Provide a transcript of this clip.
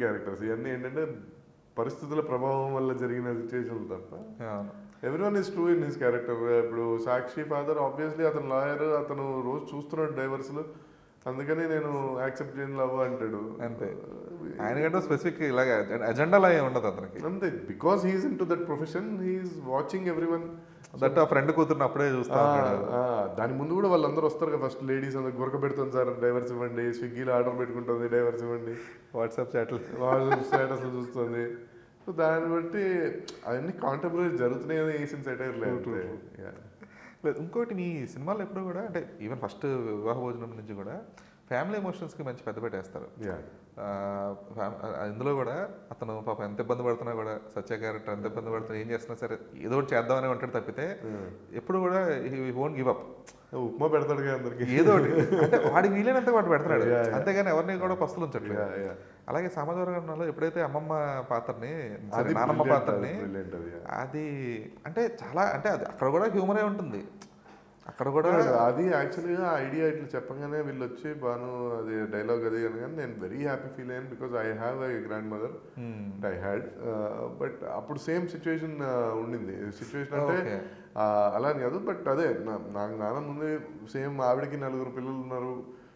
Characters. ఇవన్నీ ఏంటంటే పరిస్థితుల ప్రభావం వల్ల జరిగిన సిచ్యువేషన్లు తప్ప everyone is true in his character. ఇప్పుడు సాక్షి ఫాదర్ ఆబ్వియస్లీ అతను లాయర్, అతను రోజు చూస్తున్నాడు డైవర్స్లు, అందుకని నేను యాక్సెప్ట్ చేయను లవ్ అంటాడు అంతే. ఆయనకంటే స్పెసిఫిక్ ఇలాగ అజెండాలో ఏమి ఉండదు అతనికి అంతే. Because he's into that profession, he's watching everyone. That ఆ ఫ్రెండ్ కూతురుని అప్పుడే చూస్తా దాని ముందు కూడా వాళ్ళందరూ వస్తారు కదా, ఫస్ట్ లేడీస్ అందరు గురక పెడుతుంది సార్ డైవర్స్ ఇవ్వండి, స్విగ్గీలో ఆర్డర్ పెట్టుకుంటుంది డైవర్స్ ఇవ్వండి, వాట్సాప్ చాట్లు వాట్సాప్ స్టేటస్లు చూస్తుంది. సో దాన్ని బట్టి అవన్నీ కాంటెంపరీ జరుగుతున్నాయి కదా ఏషియన్ సెటైర్ లేదు. లేదు ఇంకోటి నీ సినిమాలో ఎప్పుడు కూడా అంటే ఈవెన్ ఫస్ట్ వివాహ భోజనం నుంచి కూడా ఫ్యామిలీ ఎమోషన్స్కి మంచి పెద్ద పెట్టేస్తారు. ఇందులో కూడా అతను పాపం ఎంత ఇబ్బంది పడుతున్నా కూడా, సత్య క్యారెక్టర్ ఎంత ఇబ్బంది పడుతున్నా ఏం చేస్తున్నా సరే ఏదో ఒకటి చేద్దామని ఉంటాడు తప్పితే ఎప్పుడు కూడా he won't give up. Upma పెడతాడు కదా అందరికి, ఏదో ఒకటి అంటే వాడికి వీలైనంత వాడు పెడతాడు, అంతేగాని ఎవరిని కూడా పస్తులు ఉంచట్లేదు. అలాగే సమాజవర్గంలో ఎప్పుడైతే అమ్మమ్మ పాత్రని నానమ్మ పాత్రని అది అంటే చాలా అంటే అది అక్కడ కూడా హ్యూమరే ఉంటుంది. అక్కడ కూడా అది యాక్చువల్గా ఐడియా ఇట్లా చెప్పగానే వీళ్ళు వచ్చి బాను అది డైలాగ్ అది అనగానే నేను వెరీ హ్యాపీ ఫీల్ అయ్యాను. Because I have I grand mother and I had, but అప్పుడు సేమ్ సిచ్యువేషన్ ఉండింది. సిచ్యువేషన్ అంటే అలా అని కాదు, బట్ అదే నాకు నాన్న ముందు సేమ్ ఆవిడకి 4 పిల్లలు ఉన్నారు,